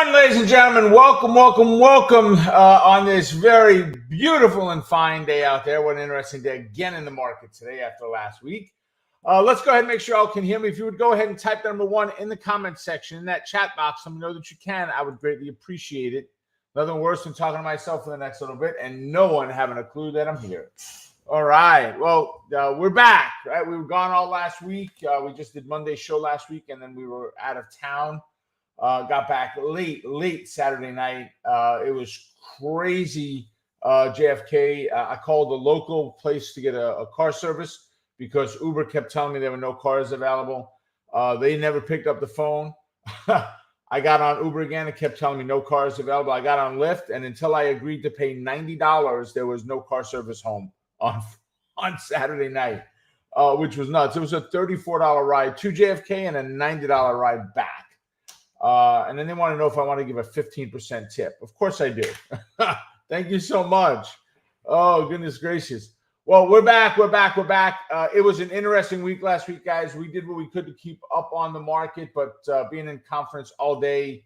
morning, ladies and gentlemen. Welcome on this very beautiful and fine day out there. What an interesting day again in the market today after last week. Let's go ahead and make sure y'all can hear me. If you would go ahead and type number one in the comment section, in that chat box, let me know that you can. I would greatly appreciate it. Nothing worse than talking to myself for the next little bit and no one having a clue that I'm here. All right. Well, we're back, right? We were gone all last week. We just did Monday's show last week, and then we were out of town. Got back late Saturday night. It was crazy. JFK. I called the local place to get a car service because Uber kept telling me there were no cars available. They never picked up the phone. I got on Uber again and kept telling me no cars available. I got on Lyft, and until I agreed to pay $90, there was no car service home on Saturday night, which was nuts. It was a $34 ride to JFK and a $90 ride back. And then they want to know if I want to give a 15% tip. Of course I do. Thank you so much. Oh, goodness gracious. Well, we're back. It was an interesting week last week, guys. We did what we could to keep up on the market, but being in conference all day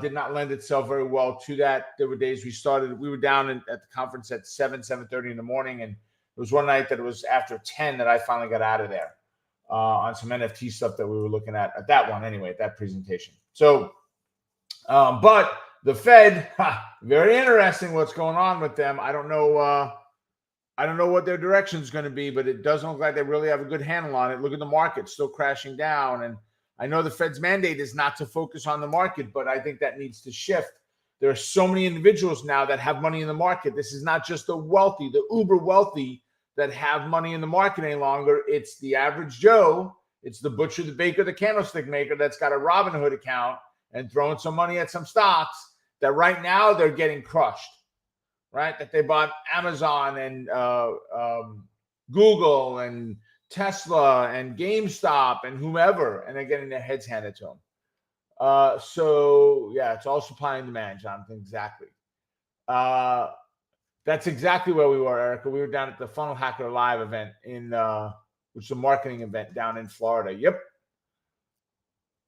did not lend itself very well to that. There were days we were down at the conference at 7:30 in the morning, and it was one night that it was after 10 that I finally got out of there on some NFT stuff that we were looking at that one anyway, at that presentation. So, but the Fed, very interesting what's going on with them. I don't know what their direction is going to be, but it doesn't look like they really have a good handle on it. Look at the market still crashing down. And I know the Fed's mandate is not to focus on the market, but I think that needs to shift. There are so many individuals now that have money in the market. This is not just the wealthy, the uber wealthy that have money in the market any longer. It's the average Joe. It's the butcher, the baker, the candlestick maker that's got a Robinhood account and throwing some money at some stocks that right now they're getting crushed, right? That they bought Amazon and Google and Tesla and GameStop and whomever, and they're getting their heads handed to them. So, yeah, it's all supply and demand, Jonathan, exactly. That's exactly where we were, Erica. We were down at the Funnel Hacker Live event which is a marketing event down in Florida. Yep.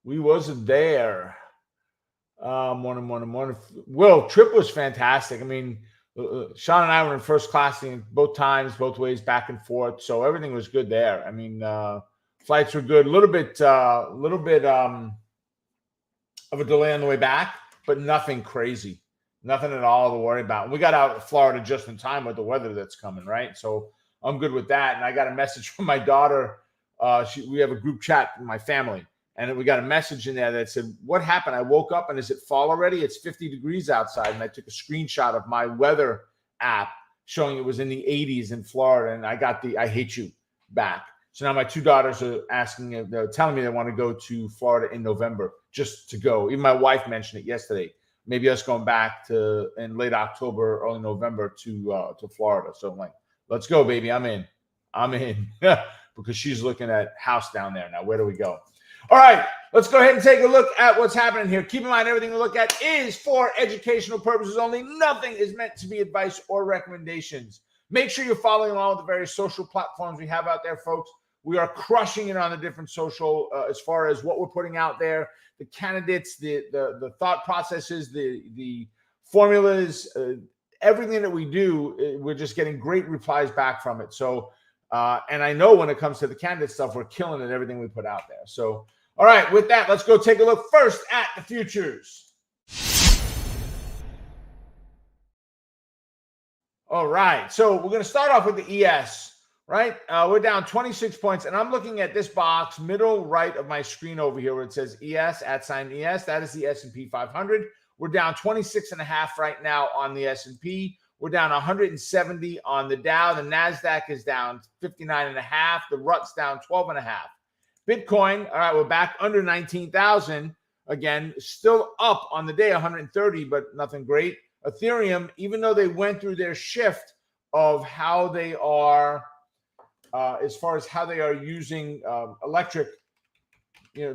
We wasn't there. Morning. Well, trip was fantastic. I mean, Sean and I were in first class both times, both ways, back and forth. So everything was good there. I mean, flights were good. A little bit of a delay on the way back, but nothing crazy. Nothing at all to worry about. We got out of Florida just in time with the weather that's coming, right? So I'm good with that. And I got a message from my daughter. We have a group chat in my family. And we got a message in there that said, what happened? I woke up and is it fall already? It's 50 degrees outside. And I took a screenshot of my weather app showing it was in the 80s in Florida. And I got the I hate you back. So now my two daughters are they're telling me they want to go to Florida in November just to go. Even my wife mentioned it yesterday. Maybe us going back in late October, early November to Florida. So I'm like, let's go, baby. I'm in because she's looking at house down there. Now, where do we go? All right, let's go ahead and take a look at what's happening here. Keep in mind, everything we look at is for educational purposes only. Nothing is meant to be advice or recommendations. Make sure you're following along with the various social platforms we have out there, folks. We are crushing it on the different social as far as what we're putting out there, the candidates, the thought processes, the formulas, everything that we do, we're just getting great replies back from it. So, and I know when it comes to the candidate stuff, we're killing it, everything we put out there. So, all right, with that, let's go take a look first at the futures. All right, so we're going to start off with the ES, right? We're down 26 points, and I'm looking at this box, middle right of my screen over here where it says ES, @ES. That is the S&P 500. We're down 26.5 right now on the S&P. We're down 170 on the Dow. The NASDAQ is down 59.5. The RUT's down 12.5. Bitcoin, all right, we're back under 19,000. Again, still up on the day, 130, but nothing great. Ethereum, even though they went through their shift of how they are, as far as how they are using electric,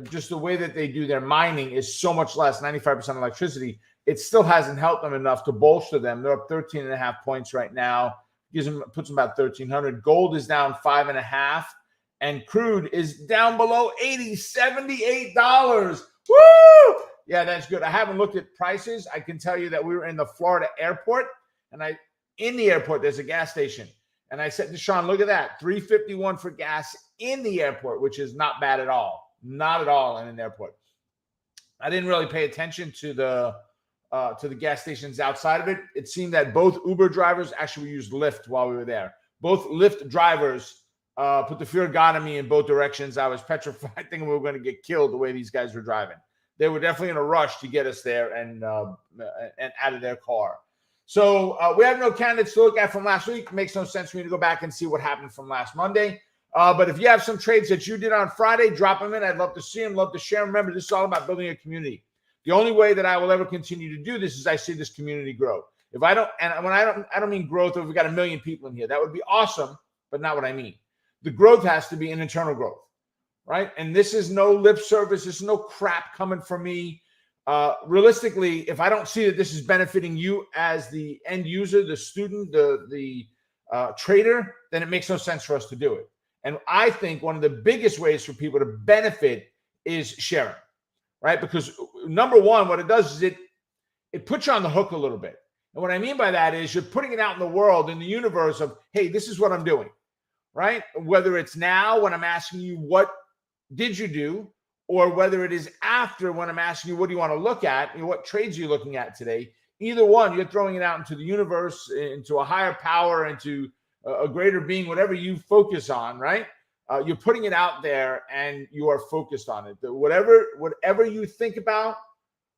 just the way that they do their mining is so much less, 95% electricity. It still hasn't helped them enough to bolster them. They're up 13.5 points right now. Puts them about 1,300. Gold is down 5.5. And crude is down below $80, $78. Woo! Yeah, that's good. I haven't looked at prices. I can tell you that we were in the Florida airport, and in the airport, there's a gas station. And I said to Sean, look at that, $3.51 for gas in the airport, which is not bad at all. Not at all in an airport. I didn't really pay attention to the gas stations outside of it. It seemed that both Uber drivers actually used Lyft while we were there. Both Lyft drivers put the fear of God in me in both directions. I was petrified, thinking we were going to get killed the way these guys were driving. They were definitely in a rush to get us there and out of their car. So we have no candidates to look at from last week. It makes no sense for me to go back and see what happened from last Monday. But if you have some trades that you did on Friday, drop them in. I'd love to see them, love to share them. Remember, this is all about building a community. The only way that I will ever continue to do this is I see this community grow. If I don't, and when I don't mean growth, if we've got 1 million people in here, that would be awesome, but not what I mean. The growth has to be an internal growth, right? And this is no lip service. This is no crap coming from me. Realistically, if I don't see that this is benefiting you as the end user, the student, the trader, then it makes no sense for us to do it. And I think one of the biggest ways for people to benefit is sharing, right? Because number one, what it does is it puts you on the hook a little bit. And what I mean by that is you're putting it out in the world, in the universe of, hey, this is what I'm doing, right? Whether it's now when I'm asking you, what did you do? Or whether it is after when I'm asking you, what do you want to look at? And what trades are you looking at today? Either one, you're throwing it out into the universe, into a higher power, into a greater being, whatever you focus on, right? You're putting it out there and you are focused on it. Whatever you think about,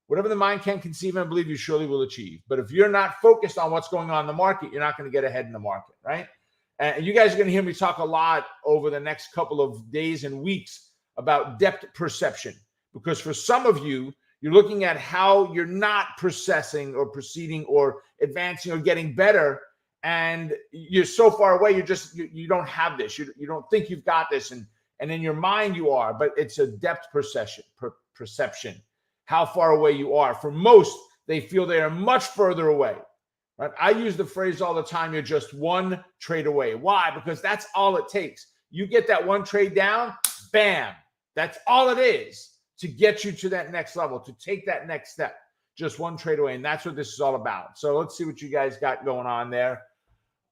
whatever the mind can conceive and believe, you surely will achieve. But if you're not focused on what's going on in the market, you're not going to get ahead in the market, right? And you guys are going to hear me talk a lot over the next couple of days and weeks about depth perception, because for some of you, you're looking at how you're not processing or proceeding or advancing or getting better, and you're so far away, you don't have this. You don't think you've got this, and in your mind you are, but it's a depth perception, how far away you are. For most, they feel they are much further away. Right? I use the phrase all the time, you're just one trade away. Why? Because that's all it takes. You get that one trade down, bam. That's all it is to get you to that next level, to take that next step. Just one trade away, and that's what this is all about. So let's see what you guys got going on there.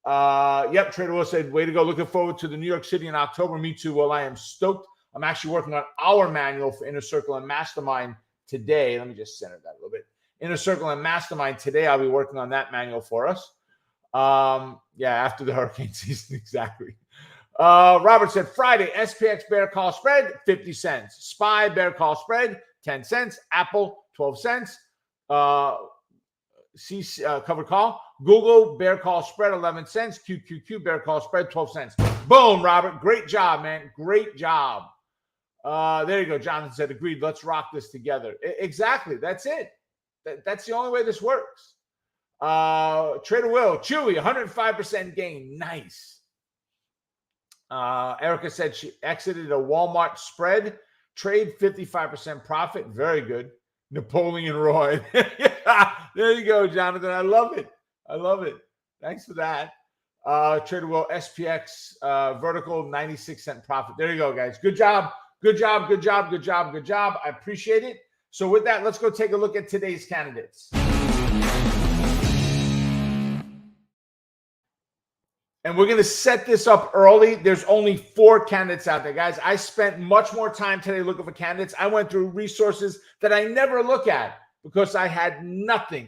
Yep, Trader Will said, way to go. Looking forward to the New York City in October. Me too. Well, I am stoked. I'm actually working on our manual for Inner Circle and Mastermind today. Let me just center that a little bit. Inner Circle and Mastermind today. I'll be working on that manual for us. Yeah, after the hurricane season, exactly. Robert said, Friday, SPX bear call spread, 50 cents. SPY bear call spread, 10 cents. Apple, 12 cents. Covered call. Google bear call spread, 11 cents. QQQ bear call spread, 12 cents. Boom, Robert. Great job, man. Great job. There you go. Jonathan said, agreed. Let's rock this together. Exactly. That's it. That's the only way this works. Trader Will, Chewy, 105% gain. Nice. Erica said she exited a Walmart spread trade, 55% profit. Very good. Napoleon Roy. Yeah, there you go, Jonathan. I love it. I love it. Thanks for that. Trader Will, SPX vertical, 96-cent profit. There you go, guys. Good job. Good job. Good job. Good job. Good job. I appreciate it. So with that, let's go take a look at today's candidates. And we're going to set this up early. There's only 4 candidates out there, guys. I spent much more time today looking for candidates. I went through resources that I never look at because I had nothing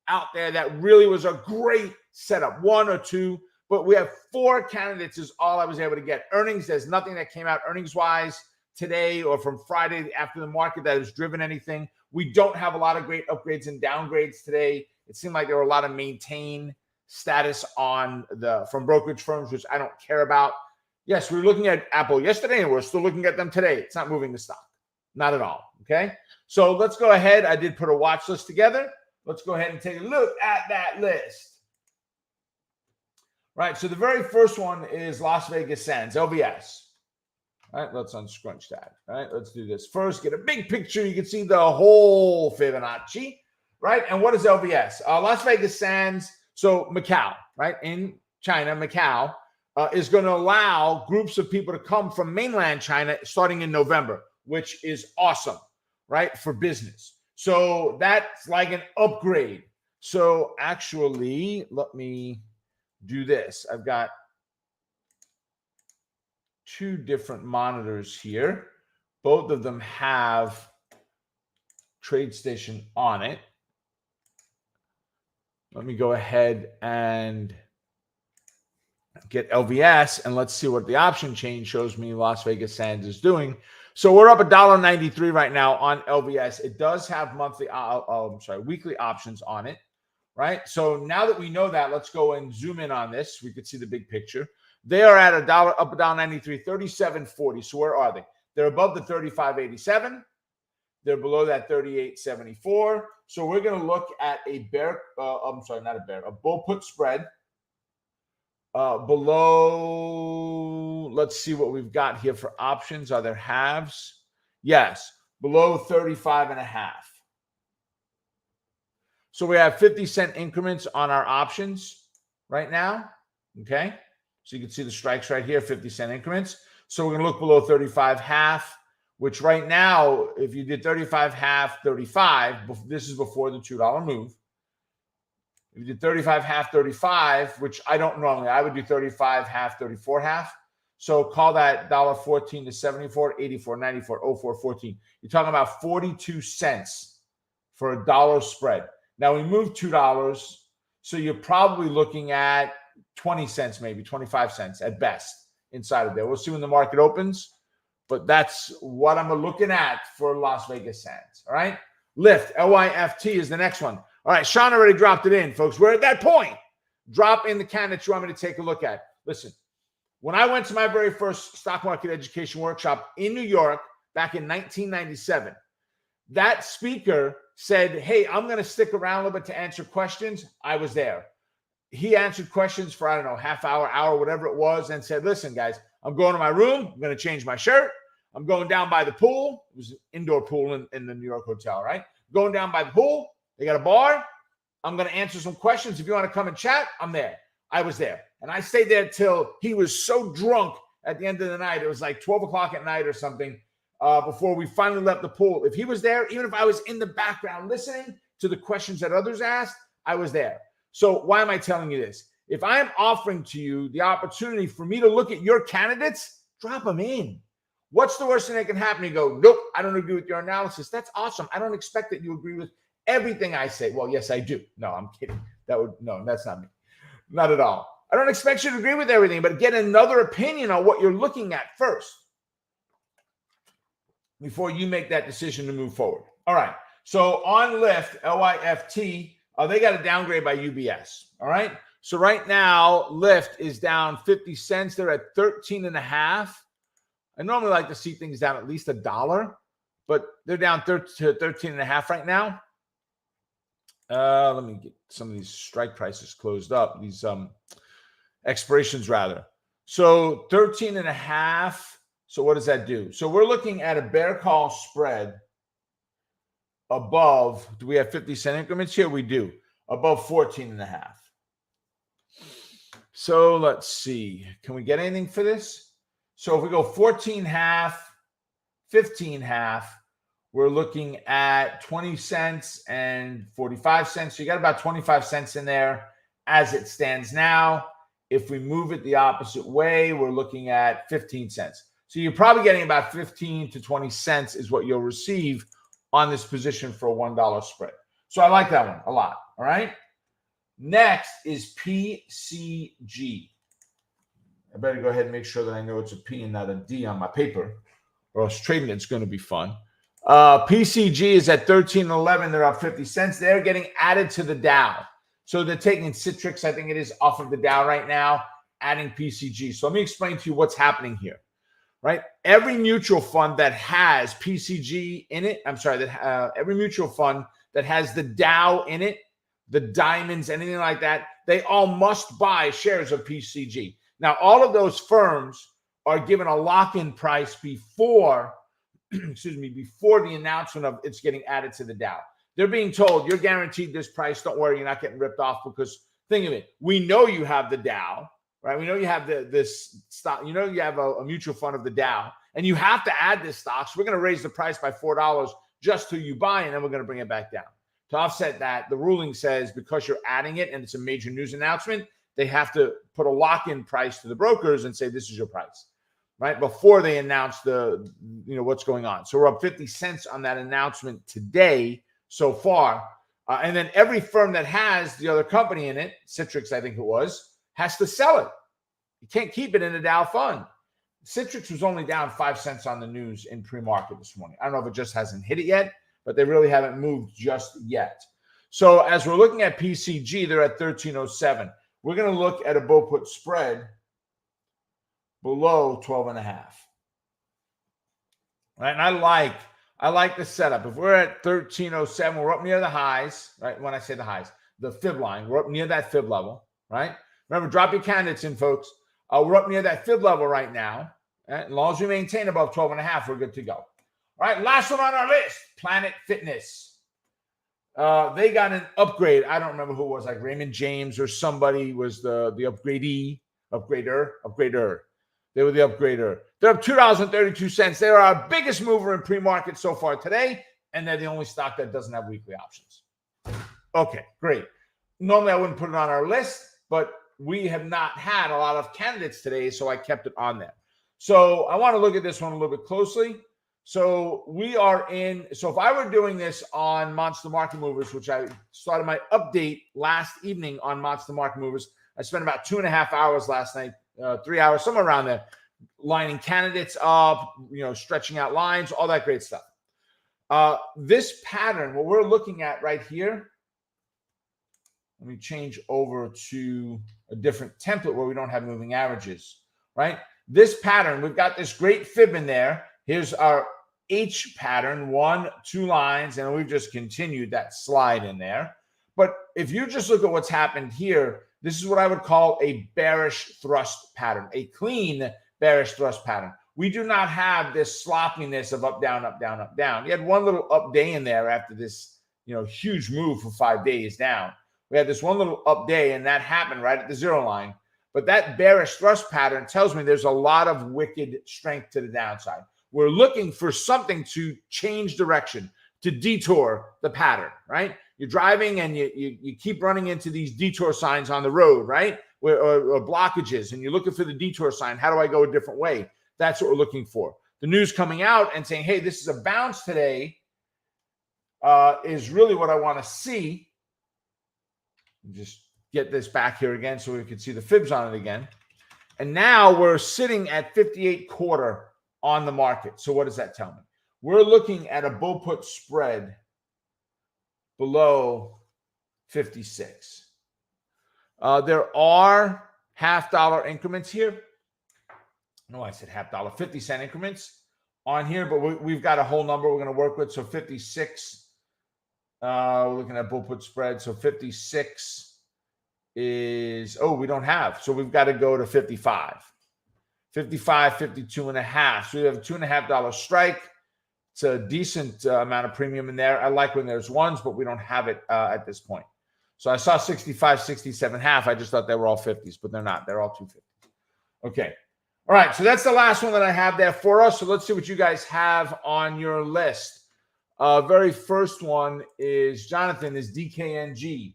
out there that really was a great setup. 1 or 2, but we have 4 candidates is all I was able to get. Earnings, there's nothing that came out earnings-wise today or from Friday after the market that has driven anything. We don't have a lot of great upgrades and downgrades today. It seemed like there were a lot of maintain status on from brokerage firms, which I don't care about. Yes, we were looking at Apple yesterday and we're still looking at them today. It's not moving the stock. Not at all. Okay. So let's go ahead. I did put a watch list together. Let's go ahead and take a look at that list. Right. So the very first one is Las Vegas Sands, LVS. All right. Let's unscrunch that. All right. Let's do this first. Get a big picture. You can see the whole Fibonacci. Right. And what is LVS? Las Vegas Sands. So Macau, right, in China, Macau is going to allow groups of people to come from mainland China starting in November, which is awesome, right, for business. So that's like an upgrade. So actually, let me do this. I've got two different monitors here. Both of them have TradeStation on it. Let me go ahead and get LVS, and let's see what the option chain shows me Las Vegas Sands is doing. So we're up $1.93 right now on LVS. It does have weekly options on it, right? So now that we know that, let's go and zoom in on this. We could see the big picture. They are at $1 up $1.93, 37.40. So where are they? They're above the 35.87. They're below that 38.74. So we're going to look at a a bull put spread below. Let's see what we've got here for options. Are there halves? Yes, below 35.5. So we have 50-cent increments on our options right now. Okay, so you can see the strikes right here, 50-cent increments. So we're going to look below 35.5. Which right now, if you did 35.5, 35, this is before the $2 move. If you did 35.5, 35, which I don't normally, I would do 35.5, 34.5. So call that $1.14 to 74, 84, 94, 04, 14. You're talking about 42 cents for a dollar spread. Now we moved $2, so you're probably looking at 20 cents, maybe 25 cents at best inside of there. We'll see when the market opens. But that's what I'm looking at for Las Vegas Sands. All right. Lyft, LYFT is the next one. All right. Sean already dropped it in, folks. We're at that point. Drop in the candidate you want me to take a look at. Listen, when I went to my very first stock market education workshop in New York back in 1997, that speaker said, hey, I'm going to stick around a little bit to answer questions. I was there. He answered questions for, I don't know, half hour, whatever it was, and said, listen, guys, I'm going to my room. I'm going to change my shirt. I'm going down by the pool. It was an indoor pool in the New York hotel, right? Going down by the pool. They got a bar. I'm going to answer some questions. If you want to come and chat, I'm there. I was there. And I stayed there till he was so drunk at the end of the night. It was like 12 o'clock at night or something before we finally left the pool. If he was there, even if I was in the background listening to the questions that others asked, I was there. So why am I telling you this? If I am offering to you the opportunity for me to look at your candidates, drop them in. What's the worst thing that can happen? You go, nope, I don't agree with your analysis. That's awesome. I don't expect that you agree with everything I say. Well, yes, I do. No, I'm kidding. No, that's not me. Not at all. I don't expect you to agree with everything, but get another opinion on what you're looking at first before you make that decision to move forward. All right. So on Lyft, LYFT, they got a downgrade by UBS. All right. So right now, Lyft is down 50 cents. They're at 13.5. I normally like to see things down at least $1, but they're down to 13.5 right now. Let me get some of these strike prices closed up. These expirations rather. So 13.5. So what does that do? So we're looking at a bear call spread above. Do we have 50-cent increments here? We do. Above 14.5. So let's see. Can we get anything for this? So if we go 14.5, 15.5, we're looking at 20 cents and 45 cents. So you got about 25 cents in there as it stands now. If we move it the opposite way, we're looking at 15 cents. So you're probably getting about 15 to 20 cents is what you'll receive on this position for a $1 spread. So I like that one a lot. All right. Next is PCG. I better go ahead and make sure that I know it's a P and not a D on my paper, or else trading it's going to be fun. PCG is at 13.11. They're up 50 cents. They're getting added to the Dow. So they're taking Citrix, I think it is, off of the Dow right now, adding PCG. So let me explain to you what's happening here, right? Every mutual fund that has PCG in it, every mutual fund that has the Dow in it, the diamonds, anything like that, they all must buy shares of PCG. Now, all of those firms are given a lock-in price before, before the announcement of it's getting added to the Dow. They're being told, you're guaranteed this price. Don't worry, you're not getting ripped off, because think of it. We know you have the Dow, right? We know you have this stock. You know you have a mutual fund of the Dow, and you have to add this stock. So we're going to raise the price by $4 just till you buy, and then we're going to bring it back down. To offset that, the ruling says because you're adding it and it's a major news announcement, they have to put a lock-in price to the brokers and say this is your price, right? Before they announce what's going on. So we're up 50 cents on that announcement today so far. And then every firm that has the other company in it, Citrix, I think it was, has to sell it. You can't keep it in a Dow fund. Citrix was only down 5 cents on the news in pre-market this morning. I don't know if it just hasn't hit it yet, but they really haven't moved just yet. So as we're looking at PCG, they're at 1307. We're going to look at a bull put spread below 12.5. Right? And I like the setup. If we're at 1307, we're up near the highs, right? When I say the highs, the fib line, we're up near that fib level, right? Remember, drop your candidates in, folks. We're up near that fib level right now. Right? As long as we maintain above 12.5, we're good to go. All right, last one on our list, Planet Fitness. They got an upgrade. I don't remember who it was, like Raymond James or somebody was the upgrader. They were the upgrader. They're up $2.32. They are our biggest mover in pre-market so far today, and they're the only stock that doesn't have weekly options. Okay, great. Normally, I wouldn't put it on our list, but we have not had a lot of candidates today, so I kept it on there. So I want to look at this one a little bit closely. So we are in, so if I were doing this on Monster Market Movers, which I started my update last evening on Monster Market Movers, I spent about 2.5 hours last night, 3 hours, somewhere around there, lining candidates up, stretching out lines, all that great stuff. This pattern, what we're looking at right here, let me change over to a different template where we don't have moving averages, right? This pattern, we've got this great fib in there. Here's our H pattern, 1, 2 lines, and we've just continued that slide in there. But if you just look at what's happened here, this is what I would call a bearish thrust pattern, a clean bearish thrust pattern. We do not have this sloppiness of up, down, up, down, up, down. You had one little up day in there after this, huge move for 5 days down. We had this one little up day, and that happened right at the zero line. But that bearish thrust pattern tells me there's a lot of wicked strength to the downside. We're looking for something to change direction, to detour the pattern, right? You're driving and you keep running into these detour signs on the road, right? Or blockages, and you're looking for the detour sign. How do I go a different way? That's what we're looking for. The news coming out and saying, hey, this is a bounce today is really what I want to see. Just get this back here again so we can see the fibs on it again. And now we're sitting at 58.25 on the market. So what does that tell me? We're looking at a bull put spread below 56. There are $0.50 increments here. No, I said $0.50, 50-cent increments on here, but we've got a whole number we're going to work with. So 56. We're looking at bull put spread. So 56 is, we don't have. So we've got to go to 55. 55, 52.5. So we have a $2.50 strike. It's a decent amount of premium in there. I like when there's ones, but we don't have it at this point. So I saw 65, 67.5. I just thought they were all 50s, but they're not. They're all 250. Okay. All right. So that's the last one that I have there for us. So let's see what you guys have on your list. Very first one is Jonathan, is DKNG.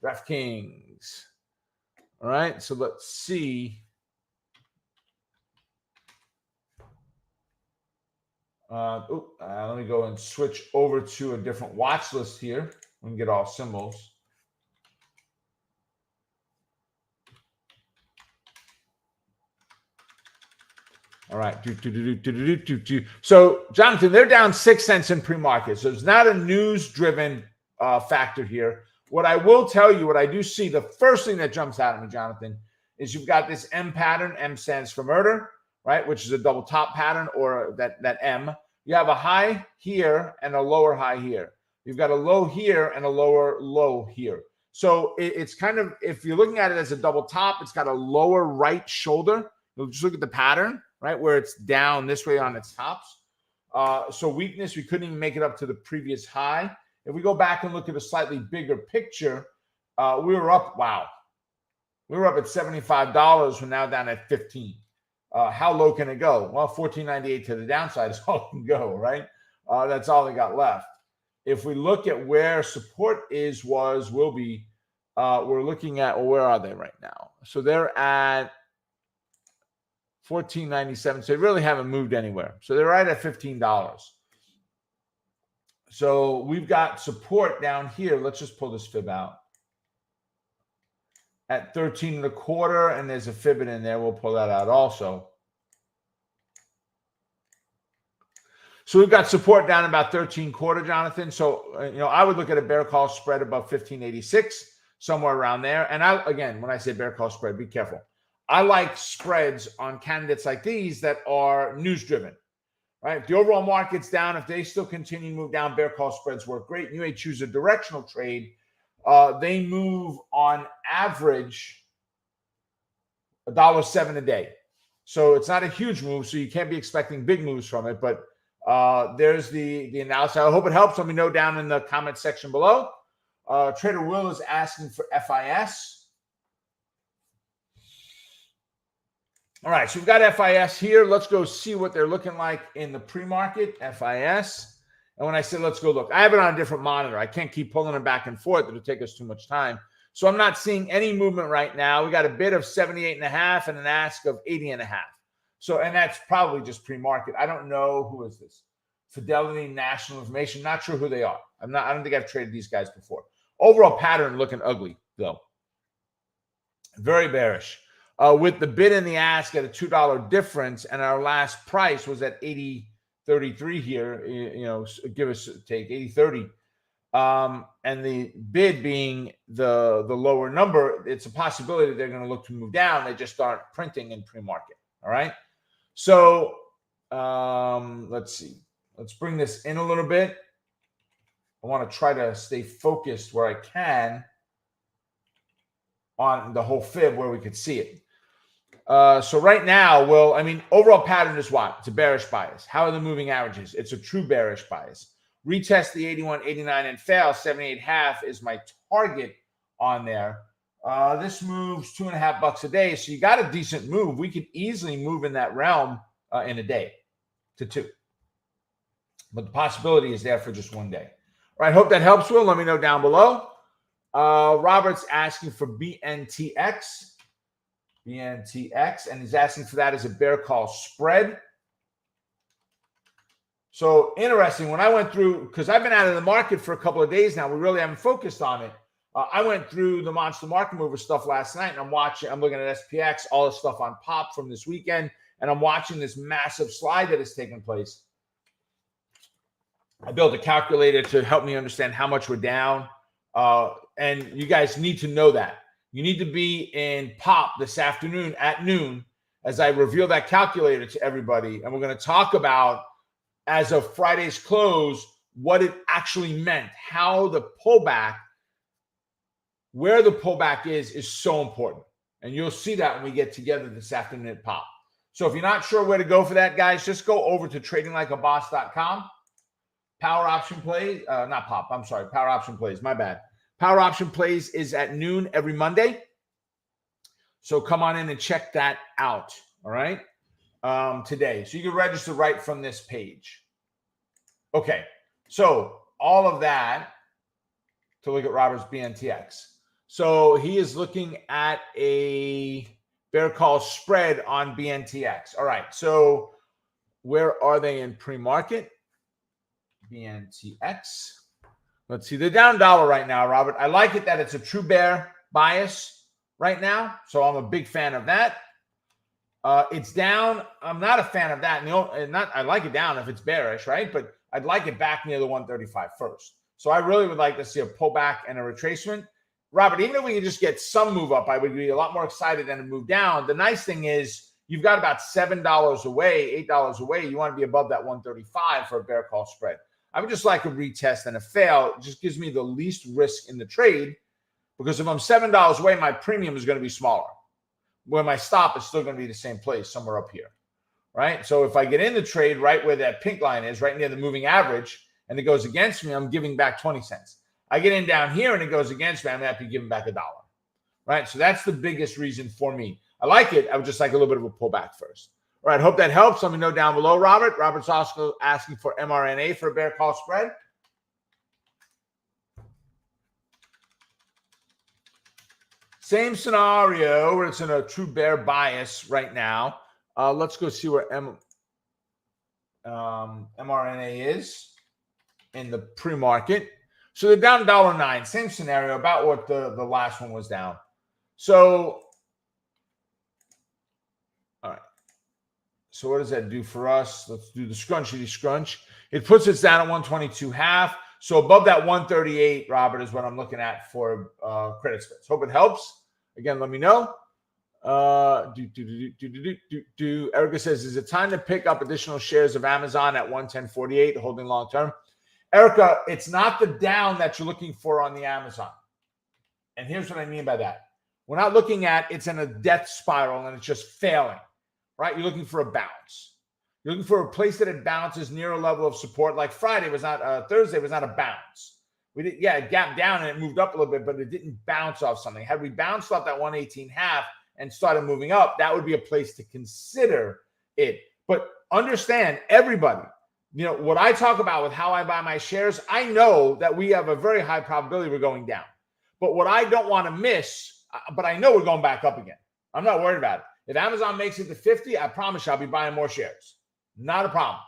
DraftKings. All right. So let's see. Let me go and switch over to a different watch list here. We can get all symbols. All right. So, Jonathan, they're down 6 cents in pre-market. So it's not a news-driven factor here. What I will tell you, what I do see, the first thing that jumps out at me, Jonathan, is you've got this M pattern. M stands for murder, right? Which is a double top pattern, or that M. You have a high here and a lower high here. You've got a low here and a lower low here. So it's kind of, if you're looking at it as a double top, it's got a lower right shoulder. You'll just look at the pattern, right, where it's down this way on its tops. So weakness, we couldn't even make it up to the previous high. If we go back and look at a slightly bigger picture, we were up, we were up at $75. We're now down at 15. How low can it go? Well, $14.98 to the downside is all it can go, right? That's all they got left. If we look at where support will be, we're looking at, well, where are they right now? So they're at 14.97. So they really haven't moved anywhere. So they're right at $15. So we've got support down here. Let's just pull this fib out at 13.25, and there's a fib in there. We'll pull that out also. So we've got support down about 13.25, Jonathan. So, I would look at a bear call spread above 15.86, somewhere around there. And again, when I say bear call spread, be careful. I like spreads on candidates like these that are news driven, right? If the overall market's down, if they still continue to move down, bear call spreads work great. You may choose a directional trade. They move on average $1.07 a day. So it's not a huge move, so you can't be expecting big moves from it, but there's the analysis. I hope it helps. Let me know down in the comment section below. Trader Will is asking for FIS. All right, so we've got FIS here. Let's go see what they're looking like in the pre-market, FIS. And when I say let's go look, I have it on a different monitor. I can't keep pulling it back and forth. It'll take us too much time. So I'm not seeing any movement right now. We got a bid of 78.5 and an ask of 80.5. So, and that's probably just pre-market. I don't know, who is this? Fidelity National Information. Not sure who they are. I don't think I've traded these guys before. Overall pattern looking ugly though. Very bearish. With the bid and the ask at a $2 difference, and our last price was at 80.33 here. Give us take 80.30. And the bid being the lower number, it's a possibility they're going to look to move down. They just aren't printing in pre-market. All right. So let's see. Let's bring this in a little bit. I want to try to stay focused where I can on the whole fib where we could see it. So right now, overall pattern is what? It's a bearish bias. How are the moving averages? It's a true bearish bias. Retest the 81, 89 and fail. 78.5 is my target on there. This moves $2.50 a day. So you got a decent move. We could easily move in that realm in a day to 2. But the possibility is there for just one day. All right. Hope that helps, Will. Let me know down below. Robert's asking for BNTX. And he's asking for that as a bear call spread. So interesting. When I went through, because I've been out of the market for a couple of days now, we really haven't focused on it. I went through the monster market mover stuff last night, and I'm looking at SPX, all the stuff on pop from this weekend, and I'm watching this massive slide that has taken place. I built a calculator to help me understand how much we're down. And you guys need to know that. You need to be in pop this afternoon at noon as I reveal that calculator to everybody. And we're going to talk about, as of Friday's close, what it actually meant, how the pullback, where the pullback is so important. And you'll see that when we get together this afternoon at pop. So if you're not sure where to go for that, guys, just go over to tradinglikeaboss.com. Power option plays, not pop, I'm sorry, power option plays, my bad. Power option plays is at noon every Monday. So come on in and check that out, all right, today. So you can register right from this page. Okay, so all of that to look at Robert's BNTX. So he is looking at a bear call spread on BNTX. All right, so where are they in pre-market? BNTX. Let's see. They're down $1 right now, Robert. I like it that it's a true bear bias right now. So I'm a big fan of that. It's down. I'm not a fan of that. I like it down if it's bearish, right? But I'd like it back near the 135 first. So I really would like to see a pullback and a retracement. Robert, even if we could just get some move up, I would be a lot more excited than a move down. The nice thing is you've got about $7 away, $8 away. You want to be above that 135 for a bear call spread. I would just like a retest and a fail. It just gives me the least risk in the trade, because if I'm $7 away, my premium is going to be smaller, where my stop is still going to be the same place, somewhere up here, right? So if I get in the trade right where that pink line is, right near the moving average, and it goes against me, I'm giving back 20 cents. I get in down here and it goes against me, I'm going to have to be giving back $1, right? So that's the biggest reason for me. I like it. I would just like a little bit of a pullback first. All All right, hope that helps. Let me know down below, Robert. Robert's also asking for mRNA for a bear call spread. Same scenario where it's in a true bear bias right now. Let's go see where mRNA is in the pre-market. So they're down $1.09. Same scenario, about what the last one was down. So, all right. So what does that do for us? Let's do the scrunch. It puts us down at 122.5. So above that 138, Robert, is what I'm looking at for credit spreads. Hope it helps. Again, let me know. Erica says, is it time to pick up additional shares of Amazon at 110.48, holding long term? Erica, it's not the down that you're looking for on the Amazon. And here's what I mean by that. We're not looking at it's in a death spiral and it's just failing, right? You're looking for a bounce. You're looking for a place that it bounces near a level of support. Like Friday was not, Thursday was not a bounce. It gapped down and it moved up a little bit, but it didn't bounce off something. Had we bounced off that 118.5 and started moving up, that would be a place to consider it. But understand, everybody, what I talk about with how I buy my shares, I know that we have a very high probability we're going down. But what I don't want to miss, but I know we're going back up again. I'm not worried about it. If Amazon makes it to 50, I promise you I'll be buying more shares. Not a problem,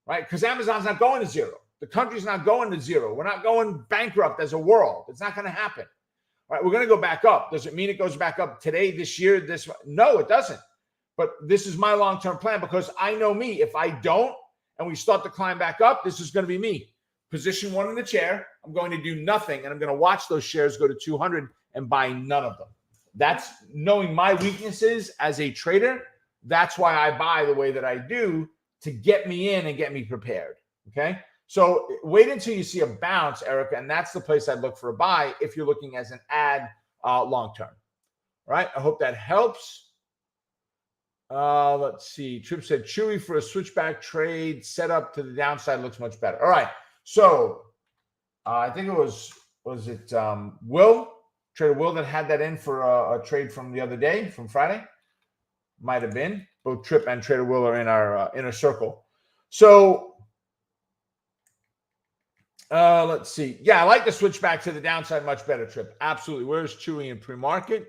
right? Because Amazon's not going to zero. The country's not going to zero. We're not going bankrupt as a world. It's not going to happen. All right, we're going to go back up. Does it mean it goes back up today, this year, this? No, it doesn't. But this is my long-term plan because I know me. If I don't, and we start to climb back up, this is going to be me. Position one in the chair. I'm going to do nothing, and I'm going to watch those shares go to 200 and buy none of them. That's knowing my weaknesses as a trader. That's why I buy the way that I do, to get me in and get me prepared, okay? So wait until you see a bounce, Erica, and that's the place I'd look for a buy if you're looking as an ad long-term, right? I hope that helps. Let's see. Trip said, Chewy for a switchback trade set up to the downside looks much better. All right. So I think it was it Will, Trader Will, that had that in for a trade from the other day, from Friday? Might have been. Both Trip and Trader Will are in our inner circle. So let's see. Yeah, I like the switchback to the downside much better, Trip. Absolutely. Where's Chewy in pre-market?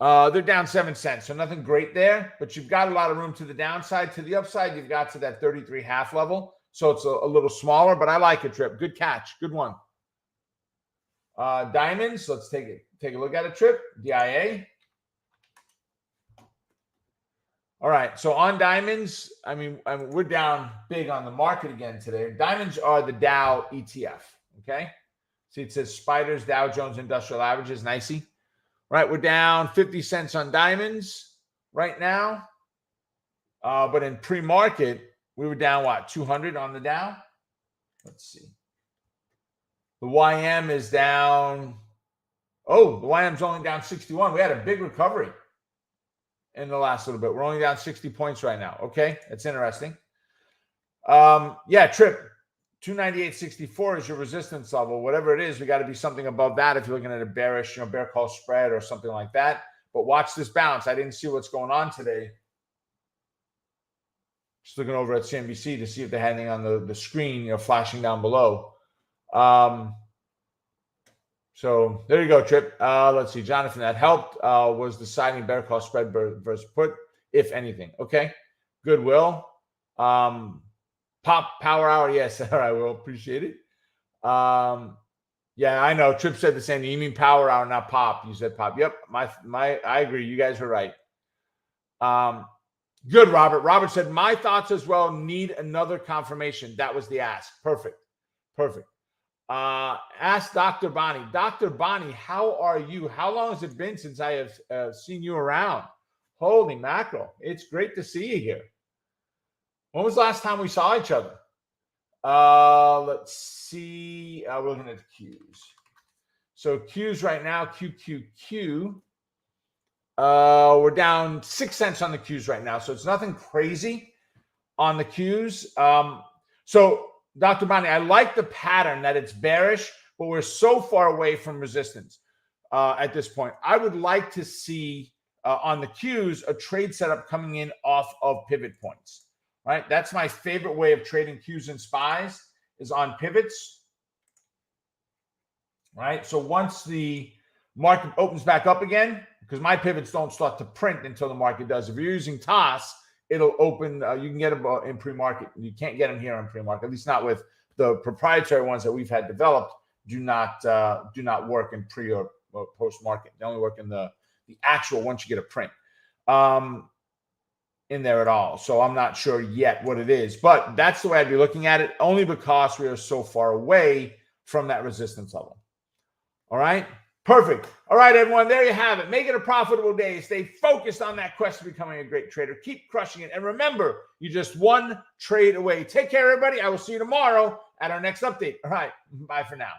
They're down 7 cents, so nothing great there, but you've got a lot of room to the downside. To the upside, you've got to that 33.5 level, so it's a little smaller, but I like it, Trip. Good catch. Good one. Diamonds, let's take a look at it, Trip. DIA. All right, so on diamonds, I mean, we're down big on the market again today. Diamonds are the Dow ETF, okay? See, it says Spiders, Dow Jones Industrial Averages, nicey. Right, we're down 50 cents on diamonds right now. But in pre-market, we were down, what, 200 on the Dow? Let's see. The YM is down. Oh, the YM's only down 61. We had a big recovery in the last little bit. We're only down 60 points right now. Okay, that's interesting. Yeah, Trip. 298.64 is your resistance level. Whatever it is, we got to be something above that if you're looking at a bearish, bear call spread or something like that. But watch this bounce. I didn't see what's going on today. Just looking over at CNBC to see if they had anything on the screen, flashing down below. So there you go, Trip. Let's see. Jonathan, that helped. Was deciding bear call spread versus put, if anything. Okay. Goodwill. Pop Power Hour, yes. All right, we'll appreciate it. Yeah, I know. Trip said the same thing. You mean Power Hour, not Pop. You said Pop. Yep, I agree. You guys are right. Good, Robert. Robert said, my thoughts as well, need another confirmation. That was the ask. Perfect. Ask Dr. Bonnie. Dr. Bonnie, how are you? How long has it been since I have seen you around? Holy mackerel. It's great to see you here. When was the last time we saw each other? Let's see. We're looking at Qs. So Qs right now, QQQ. We're down 6 cents on the Qs right now. So it's nothing crazy on the Qs. So Dr. Bonnie, I like the pattern that it's bearish, but we're so far away from resistance at this point. I would like to see on the Qs, a trade setup coming in off of pivot points, right? That's my favorite way of trading Qs and SPYs is on pivots, right? So once the market opens back up again, because my pivots don't start to print until the market does. If you're using TOS, it'll open. You can get them in pre-market. You can't get them here in pre-market, at least not with the proprietary ones that we've had developed. Do not work in pre or post-market. They only work in the actual once you get a print in there at all. So I'm not sure yet what it is, but that's the way I'd be looking at it, only because we are so far away from that resistance level. All right. Perfect. All right, everyone. There you have it. Make it a profitable day. Stay focused on that quest to becoming a great trader. Keep crushing it. And remember, you're just one trade away. Take care, everybody. I will see you tomorrow at our next update. All right. Bye for now.